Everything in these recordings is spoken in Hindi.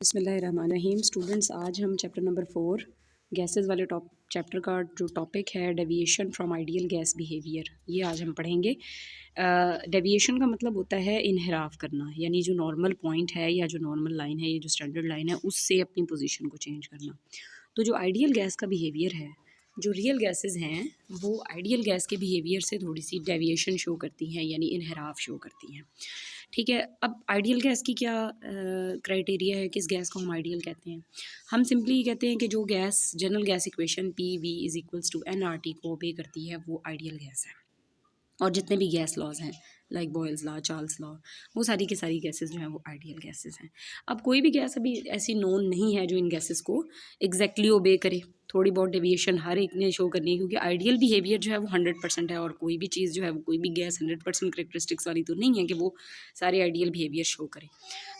बिस्मिल्लाहिर्रहमानिर्रहीम। स्टूडेंट्स, आज हम चैप्टर नंबर 4 गैसेस वाले चैप्टर का जो टॉपिक है deviation from ideal gas behaviour, ये आज हम पढ़ेंगे। डेविएशन का मतलब होता है इनहराफ करना, यानी जो नॉर्मल पॉइंट है या जो नॉर्मल लाइन है, ये जो स्टैंडर्ड लाइन है, उससे अपनी पोजीशन को चेंज करना। तो जो आइडियल गैस का बिहेवियर है, जो रियल गैसेस हैं वो आइडियल गैस के बिहेवियर से थोड़ी सी डेविएशन शो करती हैं, यानी इनहराफ शो करती हैं। ठीक है, अब आइडियल गैस की क्या क्राइटेरिया है, किस गैस को हम आइडियल कहते हैं? हम सिंपली कहते हैं कि जो gas general gas equation PV is equals to nRT को ओबे करती है, वो आइडियल गैस है। और जितने भी गैस लॉज हैं like Boyle's law, Charles law, वो सारी की सारी गैसेस जो हैं वो आइडियल गैसेस हैं। अब कोई भी गैस अभी ऐसी नोन नहीं है जो इन गैसेस को एग्जैक्टली ओबे करे। थोड़ी बहुत डेविएशन हर एक ने शो करनी है, क्योंकि आइडियल बिहेवियर जो है वो 100% है, और कोई भी चीज़ जो है वो कोई भी गैस 100% करेक्टरिस्टिक्स वाली तो नहीं है कि वो सारे आइडियल बिहेवियर शो करे।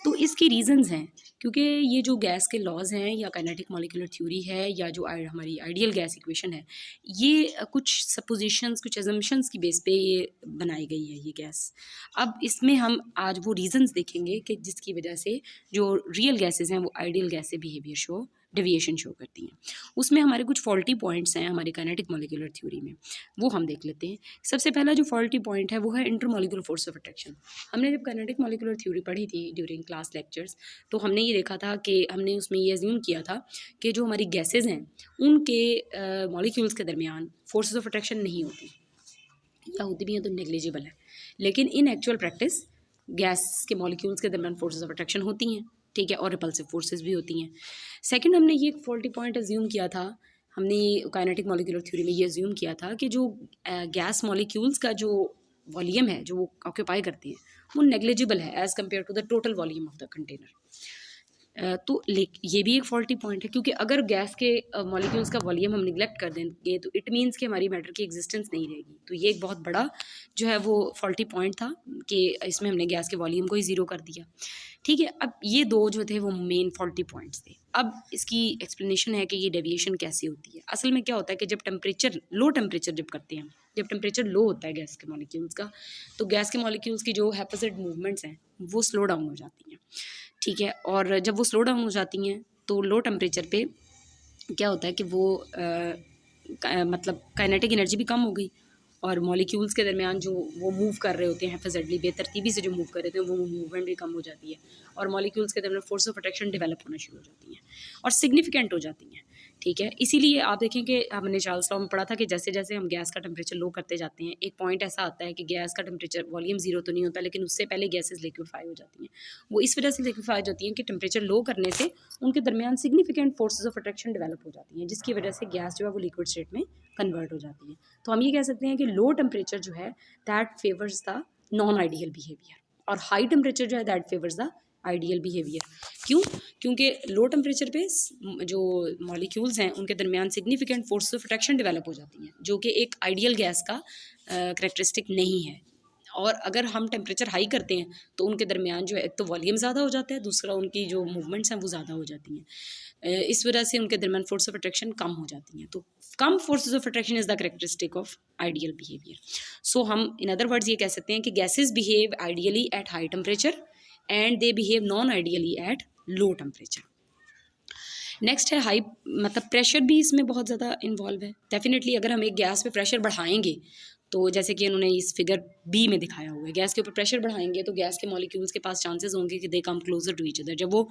तो इसकी रीजंस हैं, क्योंकि ये जो गैस के लॉज हैं या काइनेटिक मॉलिक्यूलर थ्योरी है या जो हमारी आइडियल गैस इक्वेशन है, ये कुछ सपोजिशंस, कुछ एजम्पशंस की बेस पे ये बनाई गई है ये गैस। अब इसमें हम आज वो रीजंस देखेंगे कि जिसकी वजह से जो रियल गैसेस हैं वो आइडियल गैस से बिहेवियर शो डेविएशन शो करती हैं। उसमें हमारे कुछ फॉल्टी पॉइंट्स हैं हमारी काइनेटिक मॉलिक्यूलर थ्योरी में, वो हम देख लेते हैं। सबसे पहला जो फॉल्टी पॉइंट है वो है इंटरमॉलिक्यूलर फोर्स ऑफ अट्रैक्शन। हमने जब काइनेटिक मॉलिक्यूलर थ्योरी पढ़ी थी ड्यूरिंग क्लास लेक्चर्स, तो हमने ये देखा था कि हमने उसमें ये अज्यूम किया था कि जो हमारी गैसेज हैं उनके मॉलिक्यूल्स के दरमियान फोर्सेस ऑफ अट्रैक्शन नहीं होती, या होती भी हैं तो नेग्लिजिबल है। लेकिन इन एक्चुअल प्रैक्टिस गैस के मॉलिक्यूल्स के दरमियान फोर्सेस ऑफ अट्रैक्शन होती हैं, ठीक है, और रिपल्सिव फोर्सेस भी होती हैं। सेकंड, हमने ये फॉल्टी पॉइंट अज्यूम किया था, हमने काइनेटिक मॉलिक्यूलर थ्योरी में ये अज्यूम किया था कि जो गैस मॉलिक्यूल्स का जो वॉल्यूम है जो वो ऑक्यूपाई करती हैं वो नेग्लिजिबल है as compare to the total volume of the container. तो ये भी एक फॉल्टी पॉइंट है, क्योंकि अगर गैस के मॉलिक्यूल्स का वॉल्यूम हम निगलेक्ट कर देंगे तो इट मीन्स कि हमारी मैटर की एग्जिस्टेंस नहीं रहेगी। तो ये एक बहुत बड़ा जो है वो फॉल्टी पॉइंट था कि इसमें हमने गैस के वॉल्यूम को ही ज़ीरो कर दिया। ठीक है, अब ये दो जो थे वो मेन फॉल्टी पॉइंट्स थे। अब इसकी एक्सप्लेनेशन है कि ये डेविएशन कैसे होती है। असल में क्या होता है कि जब टेम्परेचर लो टेम्परेचर जब करते हैं, जब टेम्परेचर लो होता है गैस के मॉलिक्यूल्स का, तो गैस के मॉलिक्यूल्स की जो हैपोसाइड मूवमेंट्स हैं वो स्लो डाउन हो जाती हैं। ठीक है, और जब वो स्लो डाउन हो जाती हैं तो लो टेम्परेचर पे क्या होता है कि वो मतलब काइनेटिक एनर्जी भी कम हो गई, और मॉलिक्यूल्स के दरमियान जो वो मूव कर रहे होते हैं हैफेजडली बेतरतीबी से जो मूव कर रहे थे वो मूवमेंट भी कम हो जाती है, और मॉलिक्यूल्स के दरमियान फोर्स ऑफ अट्रैक्शन डेवलप होना शुरू हो जाती हैं और सिग्निफिकेंट हो जाती हैं। ठीक है, इसीलिए आप देखें कि हमने चार्ल्स लॉ में पढ़ा था कि जैसे जैसे हम गैस का टेम्परेचर लो करते जाते हैं, एक पॉइंट ऐसा आता है कि गैस का टेम्परेचर वॉल्यूम जीरो तो नहीं होता, लेकिन उससे पहले गैसेस लिक्विफाई हो जाती हैं। वो इस वजह से लिक्विफाई हो जाती हैं कि टेम्परेचर लो करने से उनके दरमियान significant forces of attraction develop हो जाती हैं, जिसकी वजह से गैस जो है वो लिक्विड स्टेट में कन्वर्ट हो जाती है। तो हम ये कह सकते हैं कि लो टेम्परेचर जो है that favours the non ideal behaviour, और हाई टेम्परेचर जो है that favours the ideal behaviour. क्यों? क्योंकि लो टेम्परेचर पे जो मॉलिक्यूल्स हैं उनके दरमियान significant force of attraction develop हो जाती हैं, जो कि एक आइडियल गैस का करेक्टरिस्टिक नहीं है। और अगर हम टेम्परेचर हाई करते हैं तो उनके दरमियान जो है एक तो वॉल्यूम ज़्यादा हो जाता है, दूसरा उनकी जो मूवमेंट्स हैं वो ज़्यादा हो जाती हैं। इस वजह से उनके दरमियान फोर्स ऑफ अट्रैक्शन कम हो जाती हैं। तो कम forces of attraction is the characteristic of ideal behaviour. So हम इन अदर वर्ड्स ये कह सकते हैं कि gases behave ideally at high temperature and they behave non ideally at low temperature. Next है हाई, मतलब प्रेशर भी इसमें बहुत ज़्यादा इन्वॉल्व है। डेफिनेटली अगर हम एक गैस पे प्रेशर बढ़ाएंगे, तो जैसे कि उन्होंने इस फिगर बी में दिखाया हुआ है, गैस के ऊपर प्रेशर बढ़ाएंगे तो गैस के मॉलिक्यूल्स के पास चांसेस होंगे कि they come closer to each other. जब वो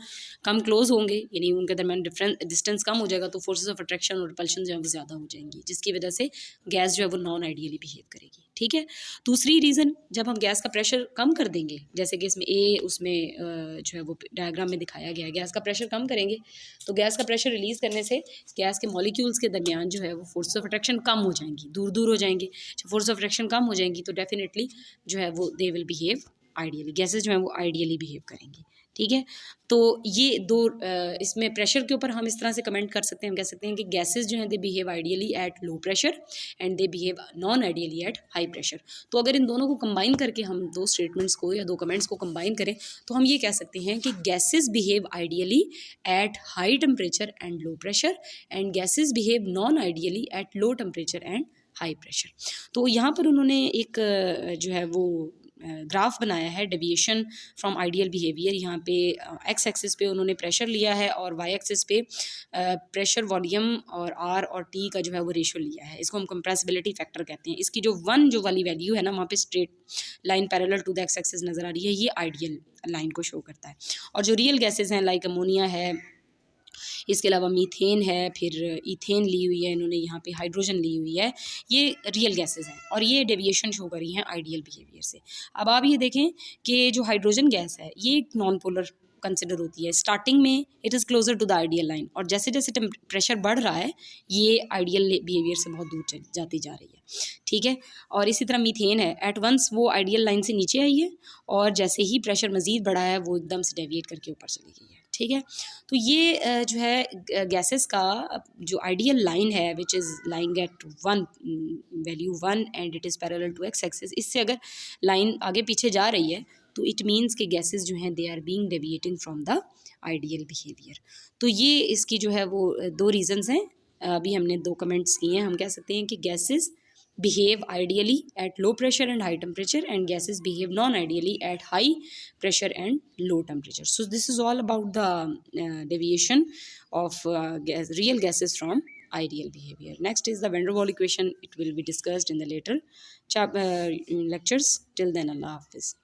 कम क्लोज होंगे, यानी उनके दरमियान डिस्टेंस कम हो जाएगा, तो फोर्सेस ऑफ अट्रैक्शन और रिपल्शन जो है वो ज़्यादा हो जाएंगी, जिसकी वजह से गैस जो है वो नॉन आइडियली बिहेव करेगी। ठीक है, दूसरी रीज़न, जब हम गैस का प्रेशर कम कर देंगे, जैसे कि इसमें उसमें जो है वो डायग्राम में दिखाया गया है, गैस का प्रेशर कम करेंगे तो गैस का प्रेशर रिलीज़ करने से गैस के मॉलिक्यूल्स के दरमियान जो है वो फोर्स ऑफ अट्रैक्शन कम हो जाएंगी, दूर दूर हो जाएंगे। जब फोर्स ऑफ अट्रैक्शन कम हो जाएंगी तो डेफिनेटली जो है वो they will behave ideally, gases जो है वो आइडियली बिहेव करेंगी। ठीक है, तो ये दो इसमें प्रेशर के ऊपर हम इस तरह से कमेंट कर सकते हैं, हम कह सकते हैं कि गैसेज जो हैं they behave ideally at low pressure and they behave non ideally at high pressure. तो अगर इन दोनों को कंबाइन करके हम दो स्टेटमेंट्स को या दो कमेंट्स को कंबाइन करें तो हम ये कह सकते हैं कि gases behave ideally at high temperature and low pressure and gases behave non ideally at low temperature and high pressure. तो यहाँ पर उन्होंने एक जो है वो ग्राफ बनाया है डेविएशन फ्रॉम आइडियल बिहेवियर। यहाँ पे एक्स एक्सिस पे उन्होंने प्रेशर लिया है और वाई एक्सिस पे प्रेशर वॉल्यूम और आर और टी का जो है वो रेशियो लिया है। इसको हम कंप्रेसिबिलिटी फैक्टर कहते हैं। इसकी जो वाली वैल्यू है ना, वहाँ पे straight line parallel to the X axis नज़र आ रही है, ये आइडियल लाइन को शो करता है। और जो रियल गैसेज हैं लाइक अमोनिया है, इसके अलावा मीथेन है, फिर इथेन ली हुई है इन्होंने, यहाँ पे हाइड्रोजन ली हुई है, ये रियल गैसेस हैं और ये डेविएशन शो कर रही हैं आइडियल बिहेवियर से। अब आप ये देखें कि जो हाइड्रोजन गैस है ये एक नॉन पोलर कंसिडर होती है। स्टार्टिंग में it is closer to the ideal line और जैसे जैसे प्रेशर बढ़ रहा है ये आइडियल बिहेवियर से बहुत दूर जाती जा रही है, ठीक है। और इसी तरह मीथेन है, एट वंस वो आइडियल लाइन से नीचे आई है और जैसे ही प्रेशर मज़ीद बढ़ा है वो एकदम से डेविएट करके ऊपर चली गई है, ठीक है। तो ये जो है गैसेस का जो आइडियल लाइन है which is lying at value 1 and it is parallel to X axis, इससे अगर लाइन आगे पीछे जा रही है तो इट मीन्स कि गैसेस जो हैं they are being deviating from the ideal behaviour. तो ये इसकी जो है वो दो रीजंस हैं। अभी हमने दो कमेंट्स किए हैं। हम कह सकते हैं कि gases behave ideally at low pressure and high temperature and gases behave non-ideally at high pressure and low temperature. So this is all about the deviation of real gases from ideal behavior. Next is the van der Waals equation. It will be discussed in the later lectures. Till then, Allah Hafiz.